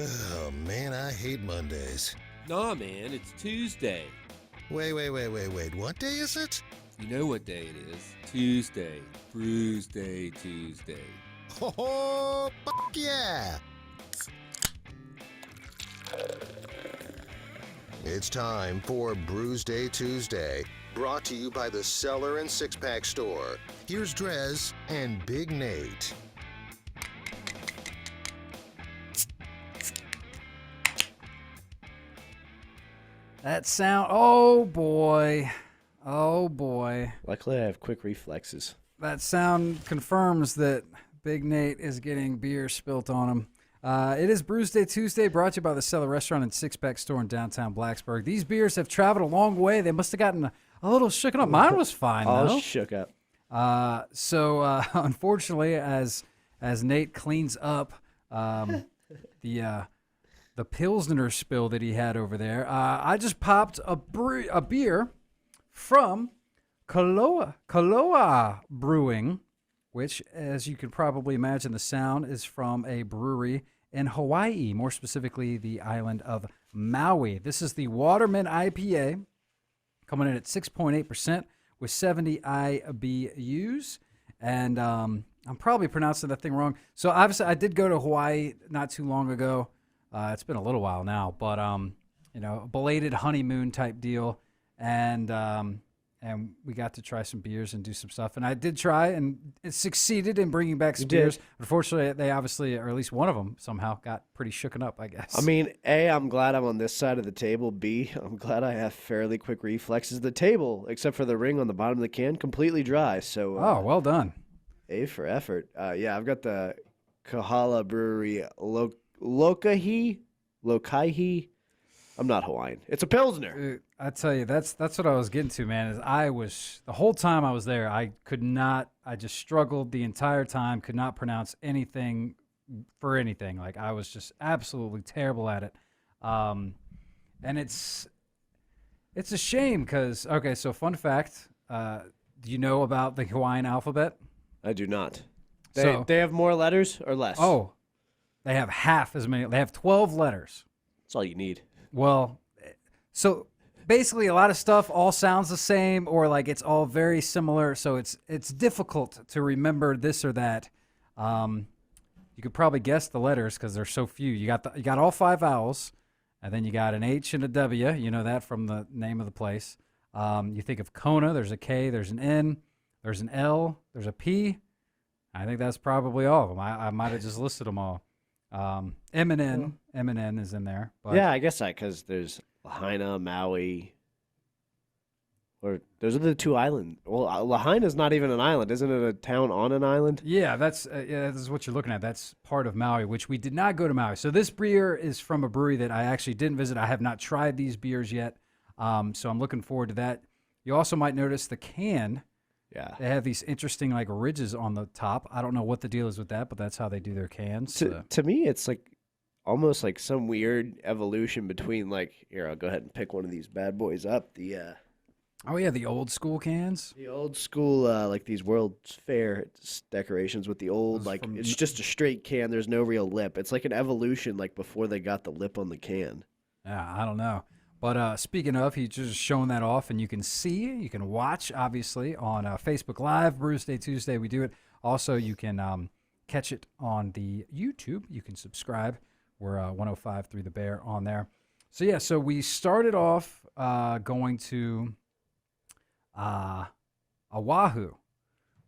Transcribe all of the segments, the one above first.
Oh, man, I hate Mondays. Nah, man, it's Tuesday. Wait. What day is it? You know what day it is. Tuesday. Brewsday Tuesday. Oh, fuck yeah! It's time for Brewsday Tuesday, brought to you by the Cellar and Six Pack Store. Here's DreZ and Big Nate. That sound, oh boy. Luckily, I have quick reflexes. That sound confirms that Big Nate is getting beer spilt on him. It is Brewsday Tuesday, brought to you by the Cellar Restaurant and Six Pack Store in downtown Blacksburg. These beers have traveled a long way. They must have gotten a little shooken up. Mine was fine, though. All shook up. Unfortunately, as Nate cleans up the Pilsner spill that he had over there, I just popped a beer from Kohola Brewing, which, as you can probably imagine, the sound is from a brewery in Hawaii, more specifically the island of Maui. This is the Waterman IPA, coming in at 6.8% with 70 IBUs. And I'm probably pronouncing that thing wrong. So obviously I did go to Hawaii not too long ago. It's been a little while now, but belated honeymoon type deal. And we got to try some beers and do some stuff. And I did try, and it succeeded in bringing back some beers. Unfortunately, they obviously, or at least one of them, somehow got pretty shooken up, I guess. I mean, A, I'm glad I'm on this side of the table. B, I'm glad I have fairly quick reflexes. The table, except for the ring on the bottom of the can, completely dry. So, oh, well done. A for effort. Yeah, I've got the Kohola Brewery Lokaihi. I'm not Hawaiian. It's a Pilsner. I tell you, that's what I was getting to, man. Is the whole time I was there, I just struggled the entire time, could not pronounce anything for anything. Like, I was just absolutely terrible at it. And it's a shame because, okay, so fun fact, do you know about the Hawaiian alphabet? I do not. They have more letters or less? Oh, they have half as many. They have 12 letters. That's all you need. Well, so basically a lot of stuff all sounds the same, or like it's all very similar, so it's difficult to remember this or that. You could probably guess the letters because there's so few. You got all 5 vowels, and then you got an H and a W. You know that from the name of the place. You think of Kona, there's a K, there's an N, there's an L, there's a P. I think that's probably all of them. I might have just listed them all. M&N is in there. But yeah, I guess because there's Lahaina, Maui. Or those are the 2 islands. Well, Lahaina's not even an island. Isn't it a town on an island? Yeah, this is what you're looking at. That's part of Maui, which we did not go to Maui. So this beer is from a brewery that I actually didn't visit. I have not tried these beers yet, so I'm looking forward to that. You also might notice the can. Yeah. They have these interesting like ridges on the top. I don't know what the deal is with that, but that's how they do their cans. To me, it's like almost like some weird evolution between like, here, I'll go ahead and pick one of these bad boys up. The old school cans. The old school, like these World's Fair decorations with the old, like it's just a straight can. There's no real lip. It's like an evolution, like before they got the lip on the can. Yeah, I don't know. But speaking of, he's just showing that off, and you can watch, obviously, on Facebook Live, Brewsday Tuesday. We do it. Also, you can catch it on the YouTube. You can subscribe. We're 105 Through the Bear on there. So, yeah, so we started off going to Oahu,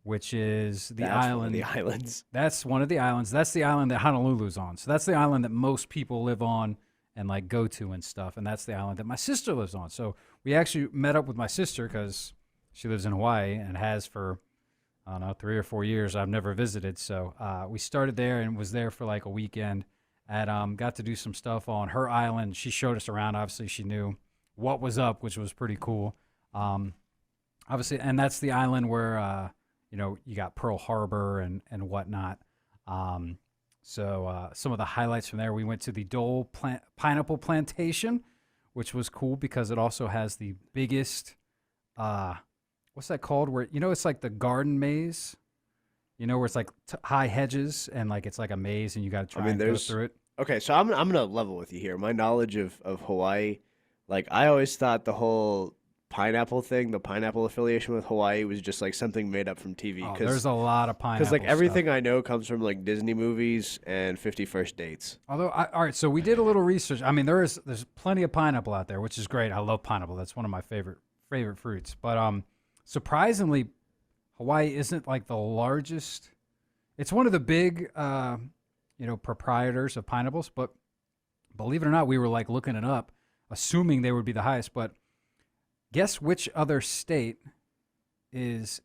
which is the island. One of the islands. That's one of the islands. That's the island that Honolulu's on. So that's the island that most people live on and like go to and stuff, and that's the island that my sister lives on. So we actually met up with my sister because she lives in Hawaii and has for, I don't know, 3 or 4 years. I've never visited, so we started there and was there for like a weekend, and got to do some stuff on her island. She showed us around. Obviously, she knew what was up, which was pretty cool. Obviously, and that's the island where you got Pearl Harbor and whatnot. So some of the highlights from there, we went to the Dole Pineapple Plantation, which was cool because it also has the biggest, what's that called? Where, it's like the garden maze, where it's like high hedges and like it's like a maze and you got to try and go through it. Okay, so I'm gonna level with you here. My knowledge of Hawaii, like I always thought the whole pineapple thing, the pineapple affiliation with Hawaii was just like something made up from TV. Oh, there's a lot of pineapple like stuff. everything I know comes from like Disney movies and 50 First Dates. Although, all right, so we did a little research. I mean, there's plenty of pineapple out there, which is great. I love pineapple. That's one of my favorite fruits. But surprisingly, Hawaii isn't like the largest. It's one of the big, proprietors of pineapples. But believe it or not, we were like looking it up, assuming they would be the highest. But guess which other state is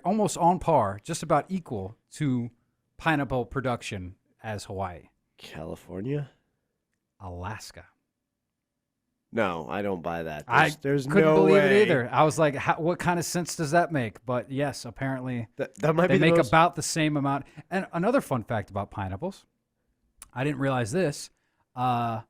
almost on par, just about equal to pineapple production as Hawaii? California? Alaska. No, I don't buy that. There's couldn't no believe way. it either. I was like, what kind of sense does that make? But yes, apparently That might they be make about the same amount. And another fun fact about pineapples, I didn't realize this. Do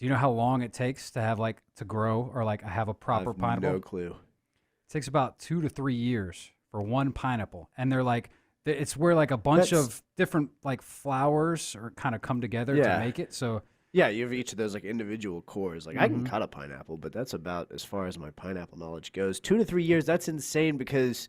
you know how long it takes to have to grow or have a proper I have pineapple? No clue. It takes about 2 to 3 years for one pineapple, and they're it's where a bunch of different flowers are kind of come together to make it. So yeah, you have each of those individual cores. I can cut a pineapple, but that's about as far as my pineapple knowledge goes. 2 to 3 years, that's insane because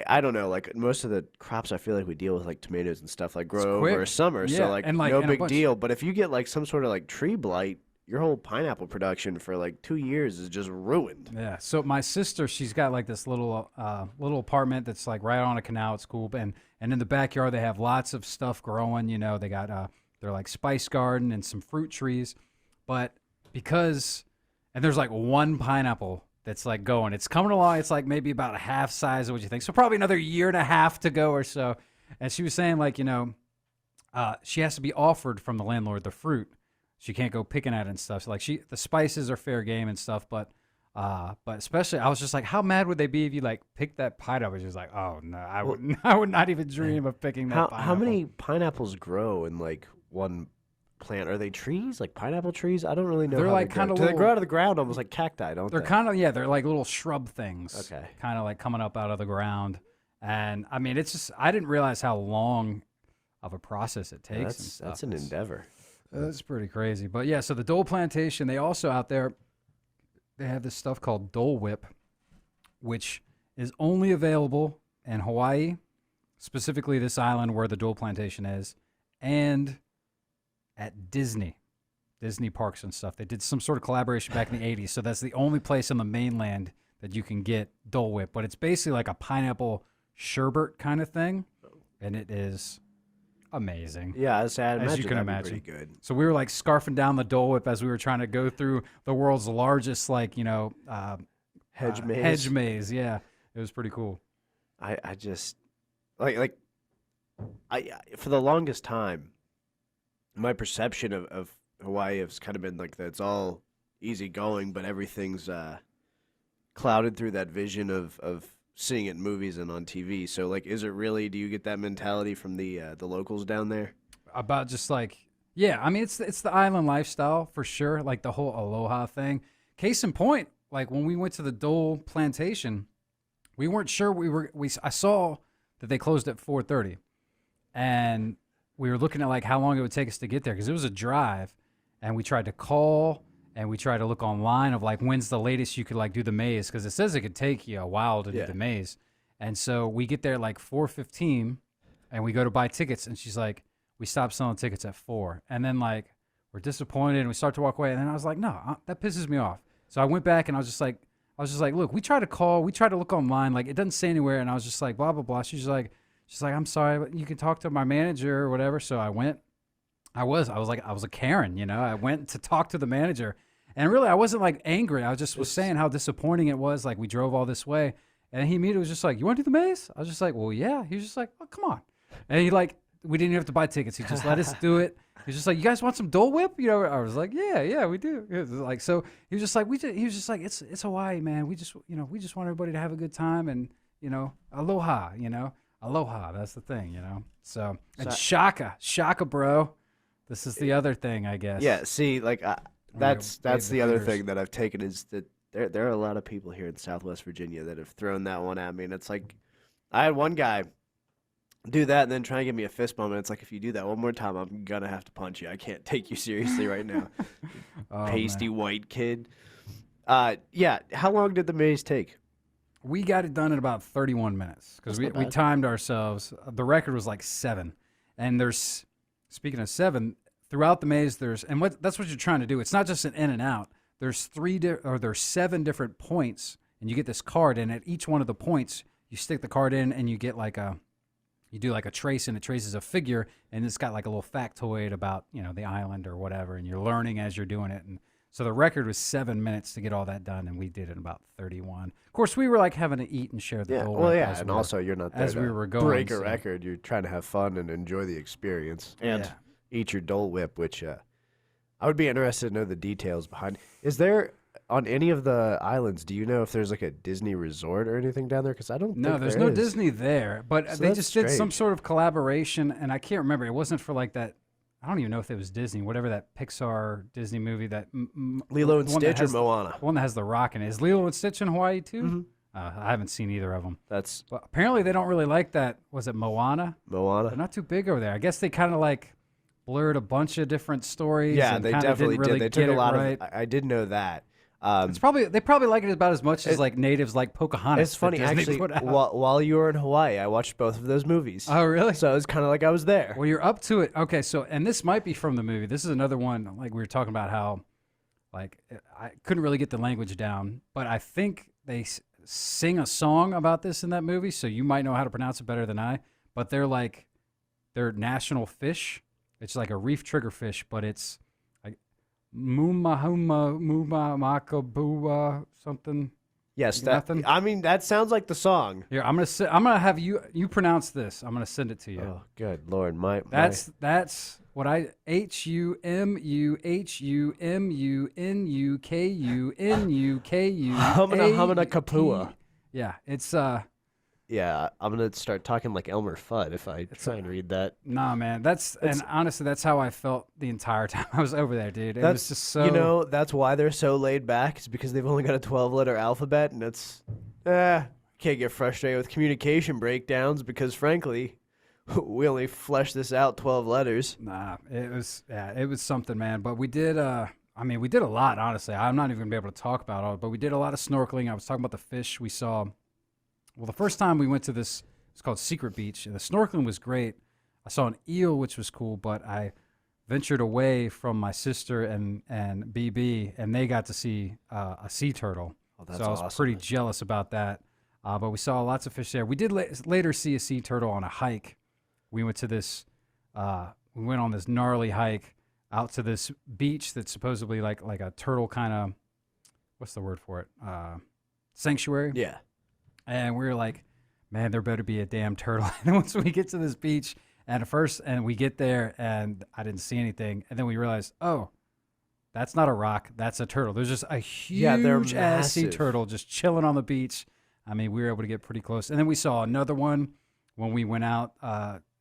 I don't know, most of the crops I feel like we deal with tomatoes and stuff grow over summer, yeah, so and no and a big bunch. deal. But if you get some sort of tree blight, your whole pineapple production for 2 years is just ruined. Yeah. So my sister, she's got this little apartment that's right on a canal. It's cool, and in the backyard they have lots of stuff growing. You know, they got they're spice garden and some fruit trees, but and there's one pineapple that's going. It's coming along. It's maybe about a half size of what you think. So probably another year and a half to go or so. And she was saying she has to be offered from the landlord the fruit. She can't go picking at it and stuff. So the spices are fair game and stuff, but especially I was just how mad would they be if you picked that pineapple? She's like, oh no, I would not even dream of picking that pineapple. How many pineapples grow in one plant? Are they trees, pineapple trees? I don't really know. They're kind of. They grow out of the ground almost like cacti, don't they? They're kind of they're little shrub things. Okay. Kind of coming up out of the ground, and I mean it's just I didn't realize how long of a process it takes. And stuff. That's an endeavor. That's pretty crazy. But yeah, so the Dole Plantation, they also out there, they have this stuff called Dole Whip, which is only available in Hawaii, specifically this island where the Dole Plantation is, and at Disney parks and stuff. They did some sort of collaboration back in the 80s, so that's the only place on the mainland that you can get Dole Whip. But it's basically a pineapple sherbet kind of thing, and it is amazing. Yeah, as you can imagine. Pretty good. So we were scarfing down the Dole Whip as we were trying to go through the world's largest hedge maze. Yeah, it was pretty cool. I just I for the longest time, my perception of Hawaii has kind of been that it's all easy going, but everything's clouded through that vision of seeing it in movies and on TV. So is it really, do you get that mentality from the locals down there? About just yeah, I mean it's the island lifestyle for sure, the whole aloha thing. Case in point, when we went to the Dole Plantation, we weren't sure I saw that they closed at 4:30. And we were looking at how long it would take us to get there because it was a drive, and we tried to call and we tried to look online of when's the latest you could do the maze, because it says it could take you a while to do the maze. And so we get there 4:15 and we go to buy tickets, and she's we stopped selling tickets at 4. And then we're disappointed and we start to walk away, and then I was no, that pisses me off. So I went back and I was just look, we tried to call, we tried to look online, it doesn't say anywhere, and I was just blah blah blah. She's like, I'm sorry, but you can talk to my manager or whatever. So I went. I was a Karen, I went to talk to the manager, and really I wasn't angry. I just was saying how disappointing it was. We drove all this way, and he immediately was just you want to do the maze? I was just well, yeah. He was just oh, come on. And he we didn't even have to buy tickets. He just let us do it. He was just you guys want some Dole Whip? I was yeah, we do. It was so he was just he was just it's Hawaii, man. We just want everybody to have a good time, and aloha, aloha. That's the thing, So and shaka, bro. This is the other thing, I guess. Yeah, see, that's the other thing that I've taken is that there are a lot of people here in Southwest Virginia that have thrown that one at me, and it's I had one guy do that and then try and give me a fist bump. And it's like, if you do that one more time, I'm gonna have to punch you. I can't take you seriously right now. Oh, Pasty man. white kid. Yeah. How long did the maze take? We got it done in about 31 minutes because That's not we bad. timed ourselves. The record was like 7. And there's, speaking of 7, throughout the maze, that's what you're trying to do. It's not just an in and out. There's there's 7 different points, and you get this card, and at each one of the points, you stick the card in, and you get you do like a trace, and it traces a figure, and it's got like a little factoid about, the island or whatever, and you're learning as you're doing it. And so the record was 7 minutes to get all that done, and we did it in about 31. Of course, we were like having to eat and share the Yeah. Dole Well, Whip yeah. as And we were- also, you're not there as to we were going, break a so- record. You're trying to have fun and enjoy the experience and Yeah. eat your Dole Whip, which I would be interested to know the details behind. Is there on any of the islands? Do you know if there's like a Disney resort or anything down there? Because I don't. No, think there's there no is. Disney there, but So they that's just did some strange. sort of collaboration, and I can't remember. It wasn't for like that. I don't even know if it was Disney, whatever that Pixar Disney movie that Lilo and the one that Stitch or has the- Moana. The one that has the rock in it. Is Lilo and Stitch in Hawaii too? Mhm. I haven't seen either of them. That's But apparently they don't really like that. Was it Moana? They're Moana. not too big over there. I guess they kind of like blurred a bunch of different stories. Yeah, and they kinda definitely didn't really did. They took get a lot it right. of. I did know that. They probably like it about as much as like natives like Pocahontas. It's funny, that Disney actually. put out. While you were in Hawaii, I watched both of those movies. Oh, really? So it was kind of like I was there. Well, you're up to it. Okay, so and this might be from the movie. This is another one. Like we were talking about how, like I couldn't really get the language down, but I think they sing a song about this in that movie. So you might know how to pronounce it better than I. But they're national fish. It's like a reef triggerfish, but it's like Mumahuma Makabua something. Yes, You that. nothing? I mean, that sounds like the song. Here, I'm gonna have you pronounce this. I'm gonna send it to you. Oh, good Lord, That's what I HUMUNUKUNUKUNUKU. Humana Kapua. Yeah, it's Yeah, I'm gonna start talking like Elmer Fudd if I try and read that. nah, man. And honestly, that's how I felt the entire time I was over there, dude. It That's was just so. that's why they're so laid back. It's because they've only got a 12-letter alphabet, and it's can't get frustrated with communication breakdowns because frankly, we only flesh this out 12 letters. Nah, it was something, man. But we did. We did a lot. Honestly, I'm not even gonna be able to talk about all. But we did a lot of snorkeling. I was talking about the fish we saw. Well, the first time we went to this, it's called Secret Beach. And the snorkeling was great. I saw an eel, which was cool, but I ventured away from my sister and BB, and they got to see a sea turtle. Oh, that's so I was awesome. pretty jealous about that. But we saw lots of fish there. We did later see a sea turtle on a hike. We went to this. We went on this gnarly hike out to this beach that's supposedly like a turtle kind of. What's the word for it? Sanctuary. Yeah. And we were like, man, there better be a damn turtle. And then once we get to this beach, and we get there, and I didn't see anything. And then we realized, oh, that's not a rock. That's a turtle. There's just a they're huge ass sea massive. turtle just chilling on the beach. I mean, we were able to get pretty close. And then we saw another one when we went out,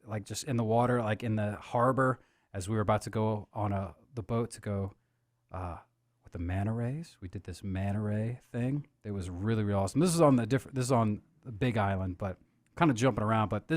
like just in the water, like in the harbor, as we were about to go on the boat to go with the manta rays. We did this manta ray thing. It was really, really awesome. This is on the Big Island, but kind of jumping around. But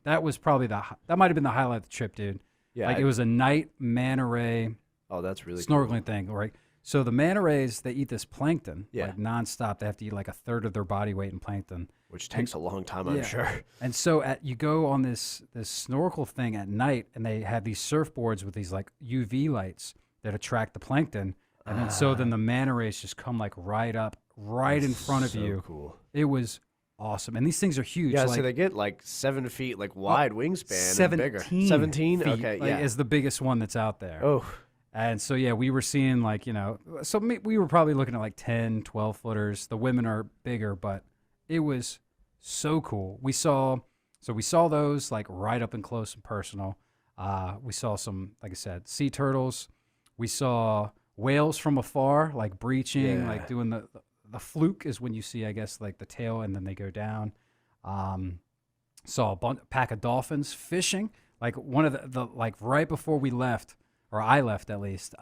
that was probably that might have been the highlight of the trip, dude. Yeah. Like it was a night manta ray Oh, that's really snorkeling thing, right? So the manta rays, they eat this plankton, Yeah. like nonstop. They have to eat like a third of their body weight in plankton. which takes a long time, I'm Yeah. sure. And so you go on this snorkel thing at night, and they have these surfboards with these like UV lights that attract the plankton, and then the manta rays just come like right up, right in front of So you. Cool. It was awesome, and these things are huge. Yeah, like so they get like 7 feet, like wide wingspan, and 17 bigger. 17. feet, Okay, like, yeah. is the biggest one that's out there. Oh, And so, yeah, we were seeing like, we were probably looking at like 10, 12 footers. The women are bigger, but it was so cool. We saw those like right up and close and personal. We saw some, like I said, sea turtles. We saw whales from afar, like breaching, Yeah. like doing the fluke is when you see, I guess, like the tail and then they go down. Saw a pack of dolphins fishing. Like one of the like right before we left, or I left at least,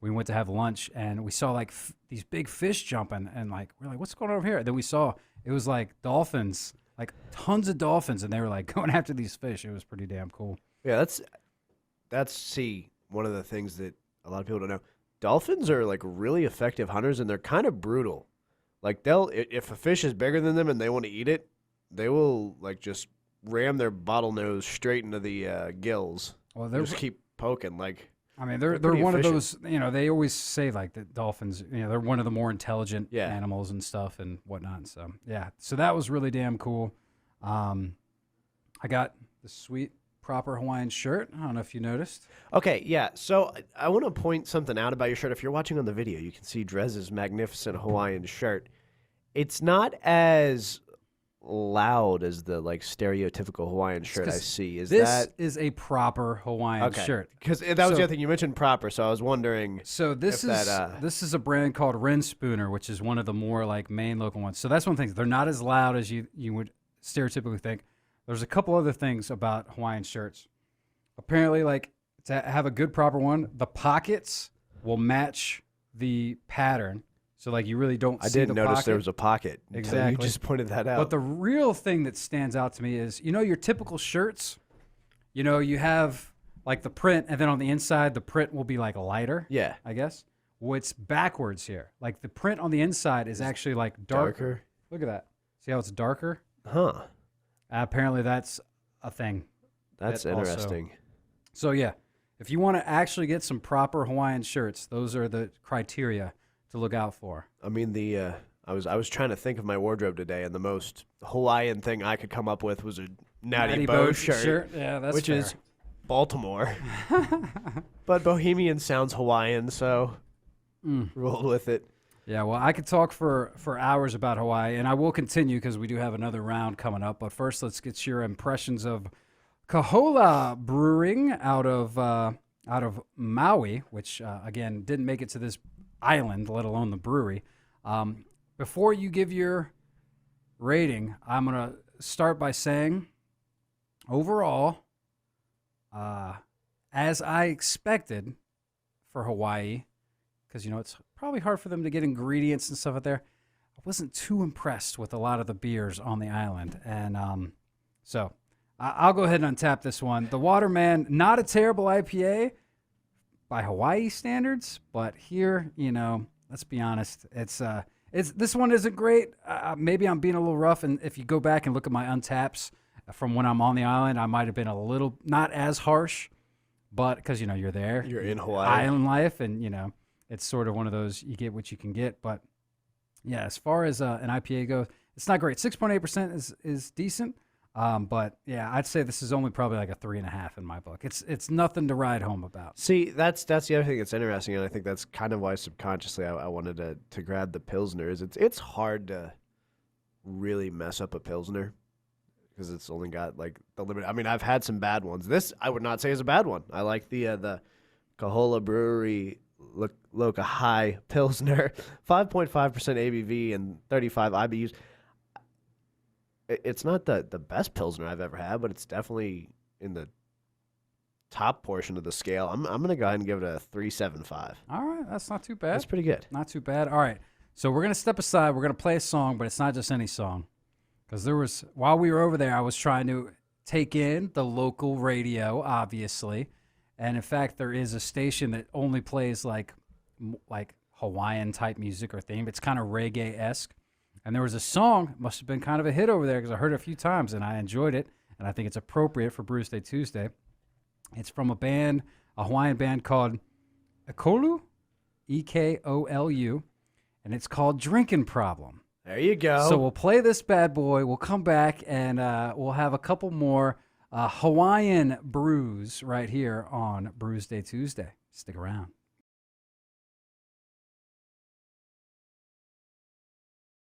we went to have lunch and we saw like these big fish jumping and like we're like, what's going on over here? And then we saw it was like dolphins like tons of dolphins, and they were like going after these fish. It was pretty damn cool. Yeah, that's one of the things that a lot of people don't know. Dolphins are like really effective hunters, and they're kind of brutal. Like if a fish is bigger than them and they want to eat it, they will like just ram their bottlenose straight into the gills. Well, They just keep poking. Like, I mean, they're pretty one efficient. of those. They always say like that dolphins. They're one of the more intelligent Yeah. animals and stuff and whatnot. So yeah, so that was really damn cool. I got the sweet proper Hawaiian shirt. I don't know if you noticed. Okay, yeah. So I want to point something out about your shirt. If you're watching on the video, you can see DreZ's magnificent Hawaiian shirt. It's not as loud as the like stereotypical Hawaiian shirt I 'cause see. This is a proper Hawaiian shirt. Because that was the other thing you mentioned, proper. So I was wondering. So this is a brand called Ren Spooner, which is one of the more like main local ones. So that's one thing. They're not as loud as you would stereotypically think. There's a couple other things about Hawaiian shirts. Apparently, like to have a good proper one, the pockets will match the pattern. So like you really don't. I see didn't the notice pocket. there was a pocket. Until Exactly. You just pointed that out. But the real thing that stands out to me is, your typical shirts, you have like the print, and then on the inside, the print will be like lighter. Yeah. I guess. Well, it's backwards here. Like the print on the inside is actually like darker. Look at that. See how it's darker? Huh. Apparently that's a thing. That's That also- interesting. So yeah, if you want to actually get some proper Hawaiian shirts, those are the criteria to look out for. I mean, I was trying to think of my wardrobe today, and the most Hawaiian thing I could come up with was a Natty Bo shirt, Yeah, that's which fair. is Baltimore. But Bohemian sounds Hawaiian, so roll with it. Yeah, well, I could talk for hours about Hawaii, and I will continue because we do have another round coming up. But first, let's get your impressions of Kohola Brewing out of Maui, which again didn't make it to this island, let alone the brewery. Before you give your rating, I'm gonna start by saying, overall, as I expected for Hawaii, because it's probably hard for them to get ingredients and stuff out there. I wasn't too impressed with a lot of the beers on the island, and so I'll go ahead and untap this one. The Waterman, not a terrible IPA by Hawaii standards, but here, let's be honest, it's this one isn't great. Maybe I'm being a little rough, and if you go back and look at my untaps from when I'm on the island, I might have been a little not as harsh, but because you're there, You're in Hawaii. island life, and it's sort of one of those, you get what you can get. But yeah, as far as an IPA goes, it's not great. 6.8% is decent. But yeah, I'd say this is only probably like a 3.5 in my book. It's nothing to ride home about. See, that's the other thing that's interesting, and I think that's kind of why subconsciously I wanted to grab the Pilsner. It's hard to really mess up a Pilsner because it's only got like the limit. I mean, I've had some bad ones. This I would not say is a bad one. I like the Kohola Brewery Loca High Pilsner, 5.5% ABV and 35 IBUs. It's not the best Pilsner I've ever had, but it's definitely in the top portion of the scale. I'm going to go ahead and give it a 3.75. All right, that's not too bad. That's pretty good. Not too bad. All right, so we're going to step aside. We're going to play a song, but it's not just any song. Because while we were over there, I was trying to take in the local radio, obviously. And in fact, there is a station that only plays like Hawaiian type music or theme. It's kind of reggae-esque. And there was a song, must have been kind of a hit over there because I heard it a few times and I enjoyed it. And I think it's appropriate for Brewsday Tuesday. It's from a Hawaiian band called Ekolu, Ekolu, and it's called Drinking Problem. There you go. So we'll play this bad boy. We'll come back and we'll have a couple more Hawaiian brews right here on Brewsday Tuesday. Stick around.